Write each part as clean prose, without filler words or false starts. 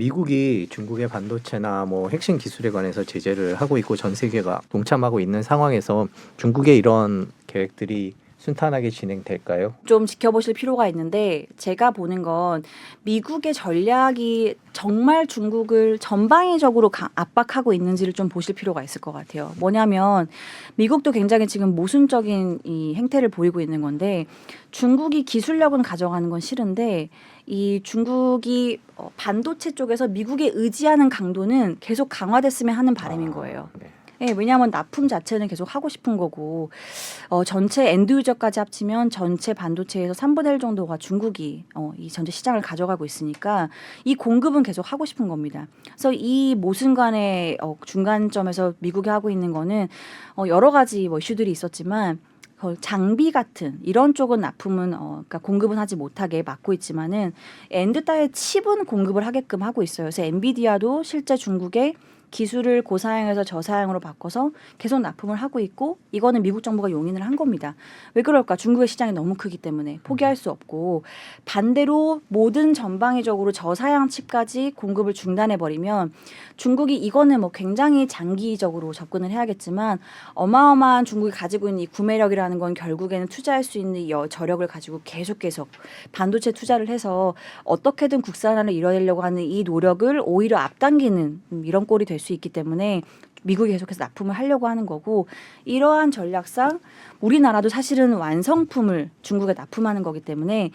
미국이 중국의 반도체나 뭐 핵심 기술에 관해서 제재를 하고 있고 전 세계가 동참하고 있는 상황에서 중국의 이런 계획들이 순탄하게 진행될까요? 좀 지켜보실 필요가 있는데 제가 보는 건 미국의 전략이 정말 중국을 전방위적으로 압박하고 있는지를 좀 보실 필요가 있을 것 같아요. 뭐냐면 미국도 굉장히 지금 모순적인 이 행태를 보이고 있는 건데 중국이 기술력은 가져가는 건 싫은데 이 중국이 반도체 쪽에서 미국에 의지하는 강도는 계속 강화됐으면 하는 바람인 거예요. 네. 네, 왜냐하면 납품 자체는 계속 하고 싶은 거고 전체 엔드 유저까지 합치면 전체 반도체에서 3분의 1 정도가 중국이 이 전체 시장을 가져가고 있으니까 이 공급은 계속 하고 싶은 겁니다. 그래서 이 모순간의 중간점에서 미국이 하고 있는 거는 여러 가지 뭐 이슈들이 있었지만 장비 같은 이런 쪽은 납품은 그러니까 공급은 하지 못하게 막고 있지만은 엔드 따의 칩은 공급을 하게끔 하고 있어요. 그래서 엔비디아도 실제 중국에 기술을 고사양에서 저사양으로 바꿔서 계속 납품을 하고 있고 이거는 미국 정부가 용인을 한 겁니다. 왜 그럴까? 중국의 시장이 너무 크기 때문에 포기할 수 없고 반대로 모든 전방위적으로 저사양 칩까지 공급을 중단해버리면 중국이 이거는 뭐 굉장히 장기적으로 접근을 해야겠지만 어마어마한 중국이 가지고 있는 이 구매력이라는 건 결국에는 투자할 수 있는 이 저력을 가지고 계속 반도체 투자를 해서 어떻게든 국산화를 이뤄내려고 하는 이 노력을 오히려 앞당기는 이런 꼴이 될 수 있기 때문에 미국이 계속해서 납품을 하려고 하는 거고 이러한 전략상 우리나라도 사실은 완성품을 중국에 납품하는 거기 때문에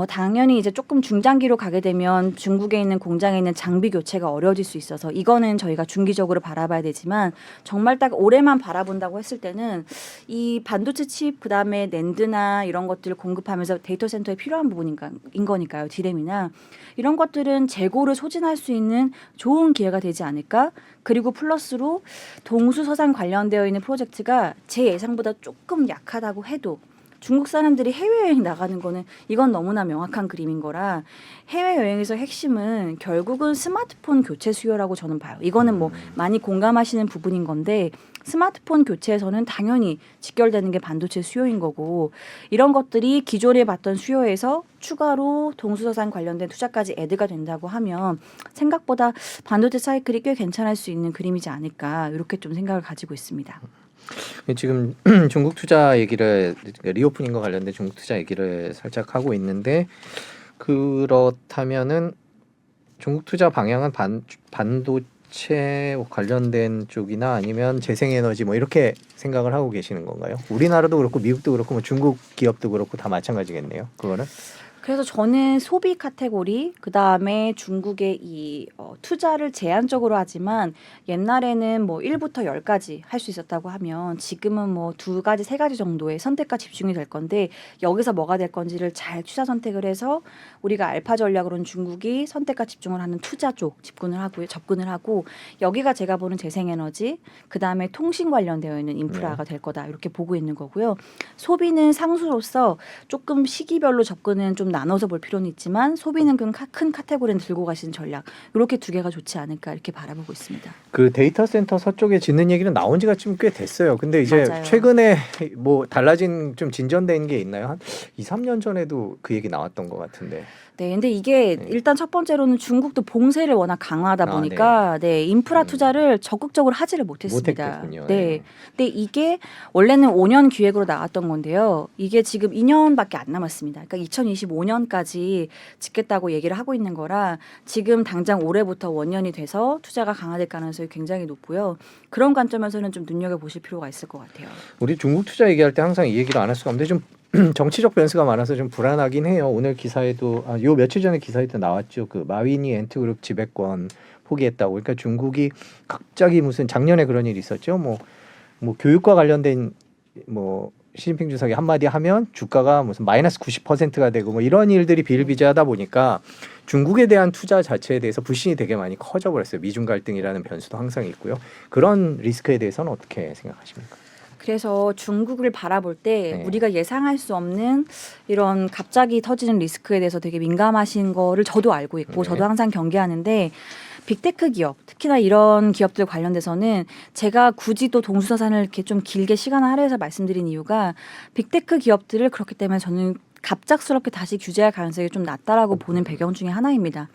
당연히 이제 조금 중장기로 가게 되면 중국에 있는 공장에 있는 장비 교체가 어려워질 수 있어서 이거는 저희가 중기적으로 바라봐야 되지만 정말 딱 올해만 바라본다고 했을 때는 이 반도체 칩 그다음에 낸드나 이런 것들을 공급하면서 데이터 센터에 필요한 부분인 거니까요. 디램이나 이런 것들은 재고를 소진할 수 있는 좋은 기회가 되지 않을까? 그리고 플러스로 동수서산 관련되어 있는 프로젝트가 제 예상보다 조금 약하다고 해도 중국 사람들이 해외여행 나가는 거는 이건 너무나 명확한 그림인 거라 해외여행에서 핵심은 결국은 스마트폰 교체 수요라고 저는 봐요. 이거는 뭐 많이 공감하시는 부분인 건데 스마트폰 교체에서는 당연히 직결되는 게 반도체 수요인 거고 이런 것들이 기존에 봤던 수요에서 추가로 동수서산 관련된 투자까지 애드가 된다고 하면 생각보다 반도체 사이클이 꽤 괜찮을 수 있는 그림이지 않을까 이렇게 좀 생각을 가지고 있습니다. 지금 중국 투자 얘기를 리오프닝과 관련된 중국 투자 얘기를 살짝 하고 있는데 그렇다면은 중국 투자 방향은 반도체 관련된 쪽이나 아니면 재생에너지 뭐 이렇게 생각을 하고 계시는 건가요? 우리나라도 그렇고 미국도 그렇고 뭐 중국 기업도 그렇고 다 마찬가지겠네요. 그거는? 그래서 저는 소비 카테고리 그다음에 중국의 이 투자를 제한적으로 하지만 옛날에는 뭐 1부터 10까지 할 수 있었다고 하면 지금은 뭐 2가지, 3가지 정도의 선택과 집중이 될 건데 여기서 뭐가 될 건지를 잘 투자 선택을 해서 우리가 알파 전략으로는 중국이 선택과 집중을 하는 투자 쪽 접근을 하고 여기가 제가 보는 재생에너지 그다음에 통신 관련되어 있는 인프라가 될 거다 이렇게 보고 있는 거고요. 소비는 상수로서 조금 시기별로 접근은 좀 나눠서 볼 필요는 있지만 소비는 큰 카테고리는 들고 가시는 전략 이렇게 2개가 좋지 않을까 이렇게 바라보고 있습니다. 그 데이터 센터 서쪽에 짓는 얘기는 나온 지가 좀 꽤 됐어요. 근데 이제 맞아요. 최근에 뭐 달라진 좀 진전된 게 있나요? 한 2, 3년 전에도 그 얘기 나왔던 것 같은데. 네, 근데 이게 일단 첫 번째로는 중국도 봉쇄를 워낙 강화하다 보니까 네, 인프라 투자를 적극적으로 하지를 못했습니다. 못했겠군요. 네, 근데 이게 원래는 5년 기획으로 나왔던 건데요. 이게 지금 2년밖에 안 남았습니다. 그러니까 2025년까지 짓겠다고 얘기를 하고 있는 거라 지금 당장 올해부터 원년이 돼서 투자가 강화될 가능성이 굉장히 높고요. 그런 관점에서는 좀 눈여겨보실 필요가 있을 것 같아요. 우리 중국 투자 얘기할 때 항상 이 얘기를 안 할 수가 없는데 좀 정치적 변수가 많아서 좀 불안하긴 해요. 오늘 기사에도 요 며칠 전에 기사에도 나왔죠. 그 마윈이 엔트그룹 지배권 포기했다고. 그러니까 중국이 갑자기 무슨 작년에 그런 일이 있었죠. 뭐 교육과 관련된 뭐 시진핑 주석이 한마디 하면 주가가 무슨 마이너스 90%가 되고 뭐 이런 일들이 비일비재하다 보니까 중국에 대한 투자 자체에 대해서 불신이 되게 많이 커져 버렸어요. 미중 갈등이라는 변수도 항상 있고요. 그런 리스크에 대해서는 어떻게 생각하십니까? 그래서 중국을 바라볼 때 네. 우리가 예상할 수 없는 이런 갑자기 터지는 리스크에 대해서 되게 민감하신 거를 저도 알고 있고 네. 저도 항상 경계하는데 빅테크 기업 특히나 이런 기업들 관련돼서는 제가 굳이 또 동수서산을 이렇게 좀 길게 시간을 할애해서 말씀드린 이유가 빅테크 기업들을 그렇기 때문에 저는 갑작스럽게 다시 규제할 가능성이 좀 낮다라고 보는 배경 중에 하나입니다.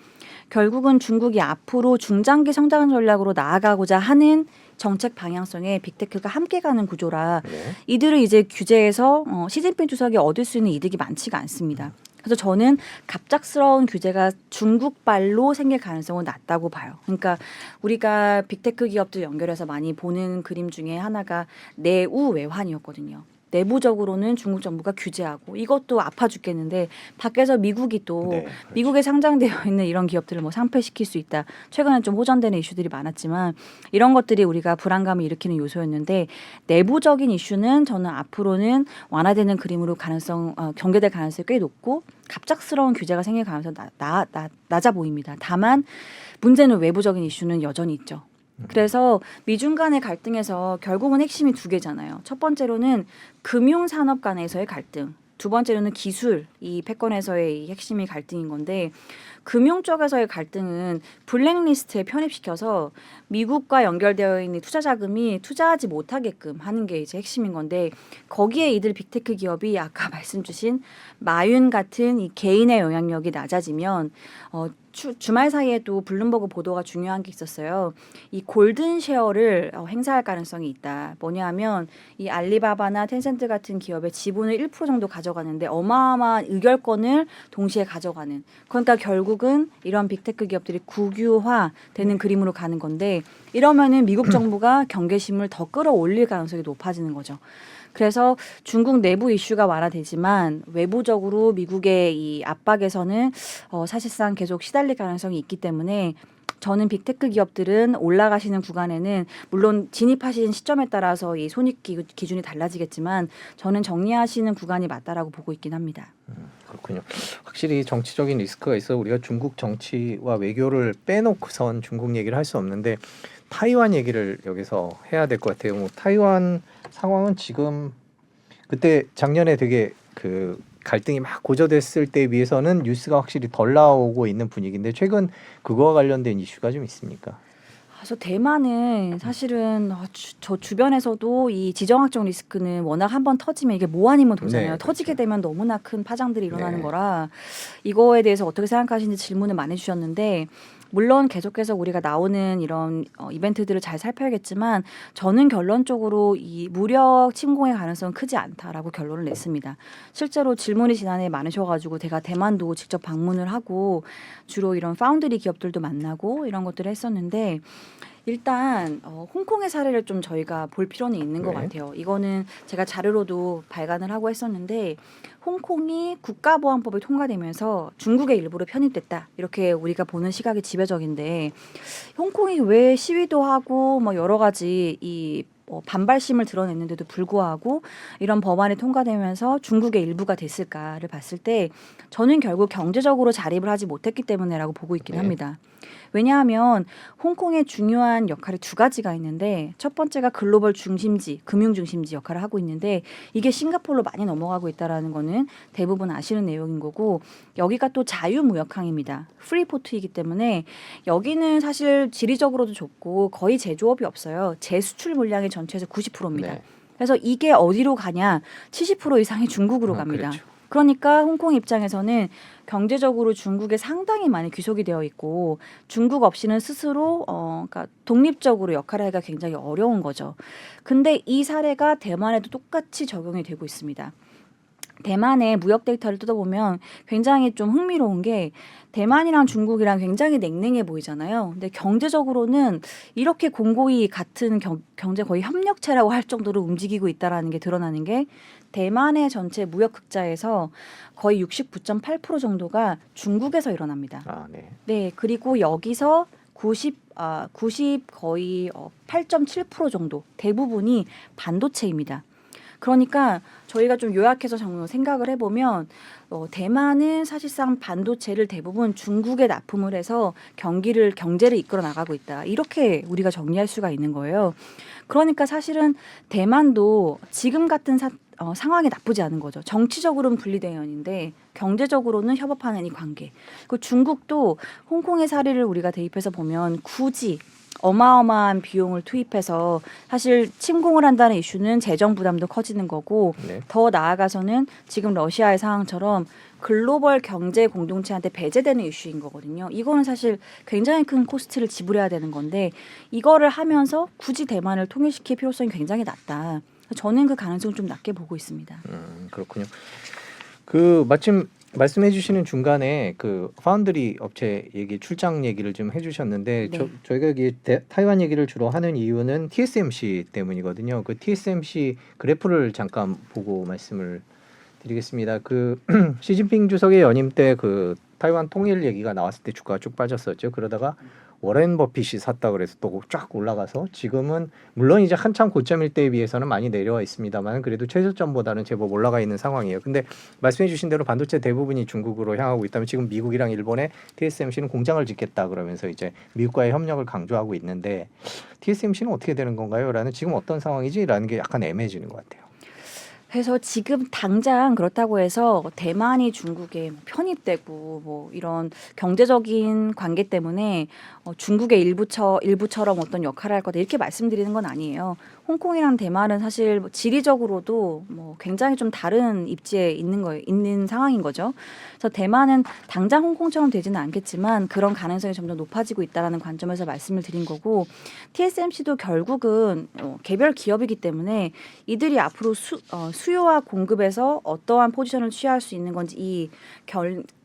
결국은 중국이 앞으로 중장기 성장 전략으로 나아가고자 하는 정책 방향성에 빅테크가 함께 가는 구조라 네. 이들을 이제 규제해서 시진핑 주석이 얻을 수 있는 이득이 많지가 않습니다. 그래서 저는 갑작스러운 규제가 중국발로 생길 가능성은 낮다고 봐요. 그러니까 우리가 빅테크 기업들 연결해서 많이 보는 그림 중에 하나가 내우 외환이었거든요. 내부적으로는 중국 정부가 규제하고 이것도 아파 죽겠는데 밖에서 미국이 또 네, 그렇죠. 미국에 상장되어 있는 이런 기업들을 뭐 상폐시킬 수 있다. 최근에 좀 호전되는 이슈들이 많았지만 이런 것들이 우리가 불안감을 일으키는 요소였는데 내부적인 이슈는 저는 앞으로는 완화되는 그림으로 경계될 가능성이 꽤 높고 갑작스러운 규제가 생길 가능성이 낮아 보입니다. 다만 문제는 외부적인 이슈는 여전히 있죠. 그래서 미중 간의 갈등에서 결국은 핵심이 두 개잖아요. 첫 번째로는 금융산업 간에서의 갈등, 두 번째로는 기술, 이 패권에서의 이 핵심이 갈등인 건데 금융 쪽에서의 갈등은 블랙리스트에 편입시켜서 미국과 연결되어 있는 투자 자금이 투자하지 못하게끔 하는 게 이제 핵심인 건데 거기에 이들 빅테크 기업이 아까 말씀 주신 마윤 같은 이 개인의 영향력이 낮아지면 주말 사이에도 블룸버그 보도가 중요한 게 있었어요. 이 골든 쉐어를 행사할 가능성이 있다. 뭐냐하면 이 알리바바나 텐센트 같은 기업의 지분을 1% 정도 가져가는데 어마어마한 의결권을 동시에 가져가는. 그러니까 결국은 이런 빅테크 기업들이 국유화되는 그림으로 가는 건데 이러면은 미국 정부가 경계심을 더 끌어올릴 가능성이 높아지는 거죠. 그래서 중국 내부 이슈가 완화되지만 외부적으로 미국의 이 압박에서는 사실상 계속 시달릴 가능성이 있기 때문에 저는 빅테크 기업들은 올라가시는 구간에는 물론 진입하시는 시점에 따라서 이 손익 기준이 달라지겠지만 저는 정리하시는 구간이 맞다라고 보고 있긴 합니다. 그렇군요. 확실히 정치적인 리스크가 있어 우리가 중국 정치와 외교를 빼놓고선 중국 얘기를 할 수 없는데 타이완 얘기를 여기서 해야 될 것 같아요. 뭐 타이완 상황은 지금 그때 작년에 되게 그 갈등이 막 고조됐을 때에 비해서는 뉴스가 확실히 덜 나오고 있는 분위기인데 최근 그거와 관련된 이슈가 좀 있습니까? 그래서 대만은 사실은 저 주변에서도 이 지정학적 리스크는 워낙 한번 터지면 이게 뭐 아니면 도잖아요. 네, 터지게 그렇죠. 되면 너무나 큰 파장들이 일어나는 네. 거라 이거에 대해서 어떻게 생각하시는지 질문을 많이 주셨는데 물론 계속해서 우리가 나오는 이런 이벤트들을 잘 살펴야겠지만 저는 결론적으로 이 무력 침공의 가능성은 크지 않다라고 결론을 냈습니다. 실제로 질문이 지난해 많으셔가지고 제가 대만도 직접 방문을 하고 주로 이런 파운드리 기업들도 만나고 이런 것들을 했었는데 일단 홍콩의 사례를 좀 저희가 볼 필요는 있는 것 네. 같아요. 이거는 제가 자료로도 발간을 하고 했었는데 홍콩이 국가보안법이 통과되면서 중국의 일부로 편입됐다. 이렇게 우리가 보는 시각이 지배적인데 홍콩이 왜 시위도 하고 뭐 여러 가지 반발심을 드러냈는데도 불구하고 이런 법안이 통과되면서 중국의 일부가 됐을까를 봤을 때 저는 결국 경제적으로 자립을 하지 못했기 때문에라고 보고 있긴 네. 합니다. 왜냐하면 홍콩의 중요한 역할이 두 가지가 있는데 첫 번째가 글로벌 중심지, 금융 중심지 역할을 하고 있는데 이게 싱가포르로 많이 넘어가고 있다라는 거는 대부분 아시는 내용인 거고 여기가 또 자유무역항입니다. 프리포트이기 때문에 여기는 사실 지리적으로도 좋고 거의 제조업이 없어요. 재수출 물량의 전체에서 90%입니다. 네. 그래서 이게 어디로 가냐? 70% 이상이 중국으로 갑니다. 그렇죠. 그러니까 홍콩 입장에서는 경제적으로 중국에 상당히 많이 귀속이 되어 있고 중국 없이는 스스로 그러니까 독립적으로 역할을 하기가 굉장히 어려운 거죠. 근데 이 사례가 대만에도 똑같이 적용이 되고 있습니다. 대만의 무역 데이터를 뜯어보면 굉장히 좀 흥미로운 게 대만이랑 중국이랑 굉장히 냉랭해 보이잖아요. 근데 경제적으로는 이렇게 공고히 같은 경제 거의 협력체라고 할 정도로 움직이고 있다라는 게 드러나는 게 대만의 전체 무역 흑자에서 거의 69.8% 정도가 중국에서 일어납니다. 아, 네. 네, 그리고 여기서 90 거의 8.7% 정도 대부분이 반도체입니다. 그러니까 저희가 좀 요약해서 생각을 해보면 대만은 사실상 반도체를 대부분 중국에 납품을 해서 경제를 이끌어 나가고 있다. 이렇게 우리가 정리할 수가 있는 거예요. 그러니까 사실은 대만도 지금 같은 상황이 나쁘지 않은 거죠. 정치적으로는 분리대연인데 경제적으로는 협업하는 이 관계. 그 중국도 홍콩의 사례를 우리가 대입해서 보면 굳이 어마어마한 비용을 투입해서 사실 침공을 한다는 이슈는 재정 부담도 커지는 거고 네. 더 나아가서는 지금 러시아의 상황처럼 글로벌 경제 공동체한테 배제되는 이슈인 거거든요. 이거는 사실 굉장히 큰 코스트를 지불해야 되는 건데 이거를 하면서 굳이 대만을 통일시킬 필요성이 굉장히 낮다. 저는 그 가능성을 좀 낮게 보고 있습니다. 그렇군요. 그 마침 말씀해 주시는 중간에 그 파운드리 업체 얘기 출장 얘기를 좀 해주셨는데 네. 저희가 타이완 얘기를 주로 하는 이유는 TSMC 때문이거든요. 그 TSMC 그래프를 잠깐 보고 말씀을 드리겠습니다. 그 시진핑 주석의 연임 때 그 타이완 통일 얘기가 나왔을 때 주가가 쭉 빠졌었죠. 그러다가 워렌 버핏이 샀다 그래서 또 쫙 올라가서 지금은 물론 이제 한참 고점일 때에 비해서는 많이 내려와 있습니다만 그래도 최저점보다는 제법 올라가 있는 상황이에요. 근데 말씀해 주신 대로 반도체 대부분이 중국으로 향하고 있다면 지금 미국이랑 일본에 TSMC는 공장을 짓겠다 그러면서 이제 미국과의 협력을 강조하고 있는데 TSMC는 어떻게 되는 건가요? 라는 지금 어떤 상황이지? 라는 게 약간 애매해지는 것 같아요. 그래서 지금 당장 그렇다고 해서 대만이 중국에 편입되고 뭐 이런 경제적인 관계 때문에 중국의 일부처럼 어떤 역할을 할 거다 이렇게 말씀드리는 건 아니에요. 홍콩이랑 대만은 사실 뭐 지리적으로도 뭐 굉장히 좀 다른 입지에 있는 상황인 거죠. 그래서 대만은 당장 홍콩처럼 되지는 않겠지만 그런 가능성이 점점 높아지고 있다라는 관점에서 말씀을 드린 거고 TSMC도 결국은 개별 기업이기 때문에 이들이 앞으로 수요와 공급에서 어떠한 포지션을 취할 수 있는 건지 이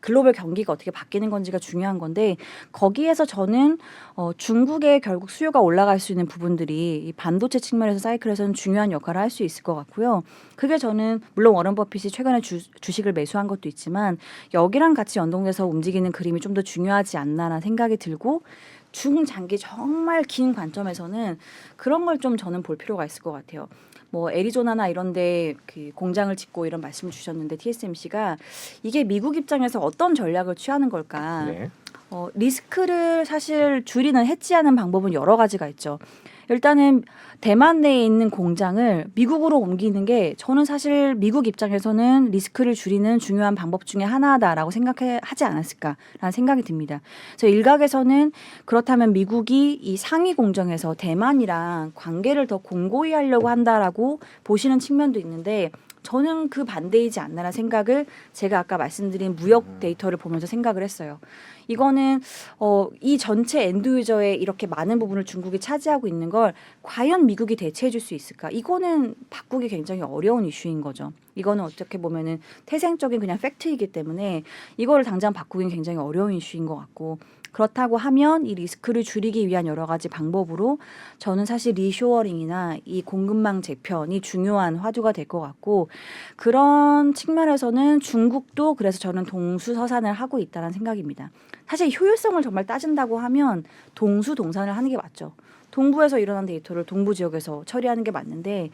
글로벌 경기가 어떻게 바뀌는 건지가 중요한 건데 거기에서 저는 중국의 결국 수요가 올라갈 수 있는 부분들이 이 반도체 측면에서 사이클에서는 중요한 역할을 할 수 있을 것 같고요. 그게 저는 물론 워런 버핏이 최근에 주식을 매수한 것도 있지만 여기랑 같이 연동돼서 움직이는 그림이 좀 더 중요하지 않나라는 생각이 들고 중장기 정말 긴 관점에서는 그런 걸 좀 저는 볼 필요가 있을 것 같아요. 뭐 애리조나나 이런데 그 공장을 짓고 이런 말씀을 주셨는데 TSMC가 이게 미국 입장에서 어떤 전략을 취하는 걸까? 네. 리스크를 사실 줄이는 해지하는 방법은 여러 가지가 있죠. 일단은 대만 내에 있는 공장을 미국으로 옮기는 게 저는 사실 미국 입장에서는 리스크를 줄이는 중요한 방법 중에 하나다라고 생각하지 않았을까라는 생각이 듭니다. 그래서 일각에서는 그렇다면 미국이 이 상위 공정에서 대만이랑 관계를 더 공고히 하려고 한다라고 보시는 측면도 있는데 저는 그 반대이지 않나라는 생각을 제가 아까 말씀드린 무역 데이터를 보면서 생각을 했어요. 이거는 이 전체 엔드 유저의 이렇게 많은 부분을 중국이 차지하고 있는 걸 과연 미국이 대체해 줄 수 있을까? 이거는 바꾸기 굉장히 어려운 이슈인 거죠. 이거는 어떻게 보면은 태생적인 그냥 팩트이기 때문에 이거를 당장 바꾸기는 굉장히 어려운 이슈인 것 같고 그렇다고 하면 이 리스크를 줄이기 위한 여러 가지 방법으로 저는 사실 리쇼어링이나 이 공급망 재편이 중요한 화두가 될 것 같고 그런 측면에서는 중국도 그래서 저는 동수서산을 하고 있다는 생각입니다. 사실 효율성을 정말 따진다고 하면 동수동산을 하는 게 맞죠. 동부에서 일어난 데이터를 동부 지역에서 처리하는 게 맞는데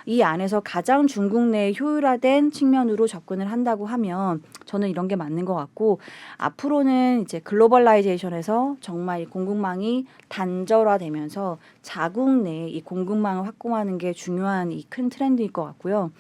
이 안에서 가장 중국 내 효율화된 측면으로 접근을 한다고 하면 저는 이런 게 맞는 것 같고 앞으로는 이제 글로벌라이제이션에서 정말 이 공급망이 단절화되면서 자국 내 이 공급망을 확공하는 게 중요한 이 큰 트렌드일 것 같고요.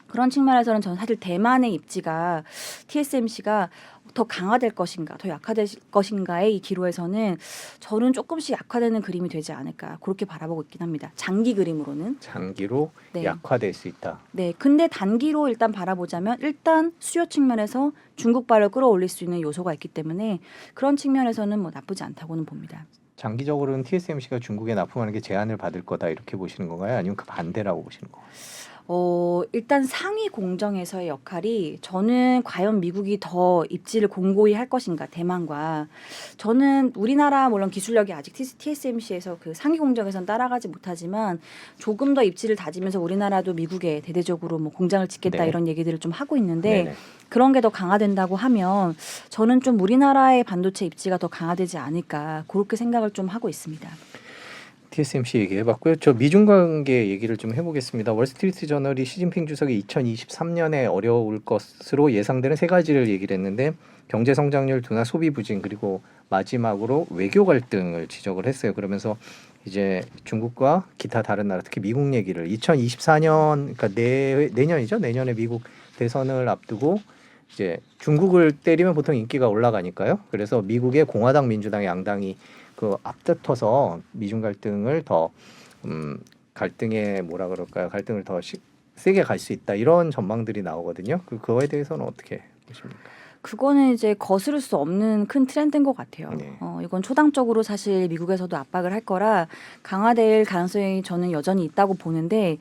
그런 측면에서는 저는 사실 대만의 입지가 TSMC가 더 강화될 것인가, 더 약화될 것인가의 이 기로에서는 저는 조금씩 약화되는 그림이 되지 않을까 그렇게 바라보고 있긴 합니다. 장기 그림으로는. 장기로 네. 약화될 수 있다. 네, 근데 단기로 일단 바라보자면 일단 수요 측면에서 중국발을 끌어올릴 수 있는 요소가 있기 때문에 그런 측면에서는 뭐 나쁘지 않다고는 봅니다. 장기적으로는 TSMC가 중국에 납품하는 게 제한을 받을 거다 이렇게 보시는 건가요? 아니면 그 반대라고 보시는 건가요? 일단 상위 공정에서의 역할이 저는 과연 미국이 더 입지를 공고히 할 것인가 대만과 저는 우리나라 물론 기술력이 아직 TSMC에서 그 상위 공정에선 따라가지 못하지만 조금 더 입지를 다지면서 우리나라도 미국에 대대적으로 뭐 공장을 짓겠다 네. 이런 얘기들을 좀 하고 있는데 네네. 그런 게 더 강화된다고 하면 저는 좀 우리나라의 반도체 입지가 더 강화되지 않을까 그렇게 생각을 좀 하고 있습니다. TSMC 얘기해봤고요. 저 미중 관계 얘기를 좀 해보겠습니다. 월스트리트 저널이 시진핑 주석이 2023년에 어려울 것으로 예상되는 세 가지를 얘기를 했는데 경제 성장률 둔화, 소비 부진 그리고 마지막으로 외교 갈등을 지적을 했어요. 그러면서 이제 중국과 기타 다른 나라 특히 미국 얘기를 2024년 그러니까 내년이죠. 내년에 미국 대선을 앞두고 이제 중국을 때리면 보통 인기가 올라가니까요. 그래서 미국의 공화당, 민주당 양당이 그 앞다퉈서 미중 갈등을 더 갈등의 뭐라 그럴까요? 갈등을 더 세게 갈 수 있다 이런 전망들이 나오거든요. 그거에 대해서는 어떻게 보십니까? 그거는 이제 거스를 수 없는 큰 트렌드인 것 같아요. 네. 이건 초당적으로 사실 미국에서도 압박을 할 거라 강화될 가능성이 저는 여전히 있다고 보는데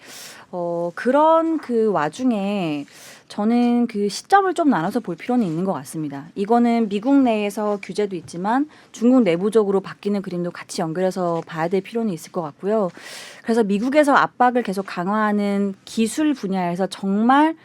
그런 그 와중에 저는 그 시점을 좀 나눠서 볼 필요는 있는 것 같습니다. 이거는 미국 내에서 규제도 있지만 중국 내부적으로 바뀌는 그림도 같이 연결해서 봐야 될 필요는 있을 것 같고요. 그래서 미국에서 압박을 계속 강화하는 기술 분야에서 정말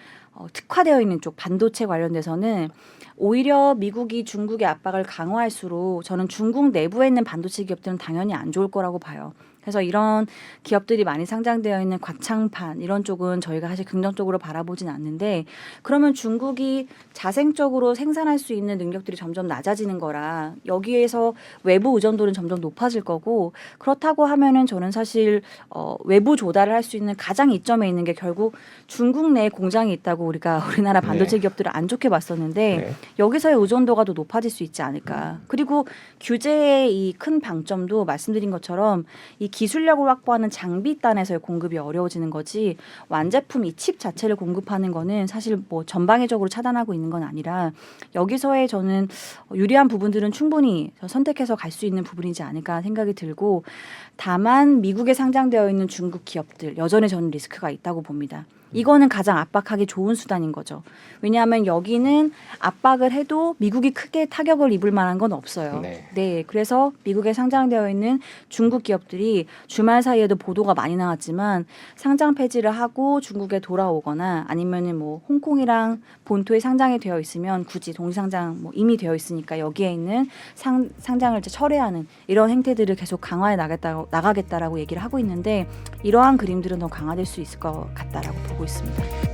특화되어 있는 쪽 반도체 관련돼서는 오히려 미국이 중국의 압박을 강화할수록 저는 중국 내부에 있는 반도체 기업들은 당연히 안 좋을 거라고 봐요. 그래서 이런 기업들이 많이 상장되어 있는 과창판 이런 쪽은 저희가 사실 긍정적으로 바라보진 않는데 그러면 중국이 자생적으로 생산할 수 있는 능력들이 점점 낮아지는 거라 여기에서 외부 의존도는 점점 높아질 거고 그렇다고 하면은 저는 사실 외부 조달을 할 수 있는 가장 이점에 있는 게 결국 중국 내 공장이 있다고 우리나라 반도체 네. 기업들을 안 좋게 봤었는데 네. 여기서의 의존도가 더 높아질 수 있지 않을까. 그리고 규제의 이 큰 방점도 말씀드린 것처럼 이 기술력을 확보하는 장비단에서의 공급이 어려워지는 거지 완제품 이 칩 자체를 공급하는 거는 사실 뭐 전방위적으로 차단하고 있는 건 아니라 여기서의 저는 유리한 부분들은 충분히 선택해서 갈 수 있는 부분이지 않을까 생각이 들고 다만 미국에 상장되어 있는 중국 기업들 여전히 저는 리스크가 있다고 봅니다. 이거는 가장 압박하기 좋은 수단인 거죠. 왜냐하면 여기는 압박을 해도 미국이 크게 타격을 입을 만한 건 없어요. 네. 그래서 미국에 상장되어 있는 중국 기업들이 주말 사이에도 보도가 많이 나왔지만 상장 폐지를 하고 중국에 돌아오거나 아니면은 뭐 홍콩이랑 본토에 상장이 되어 있으면 굳이 동시상장 뭐 이미 되어 있으니까 여기에 있는 상장을 이제 철회하는 이런 행태들을 계속 강화해 나가겠다라고 얘기를 하고 있는데 이러한 그림들은 더 강화될 수 있을 것 같다라고 보고 있습니다.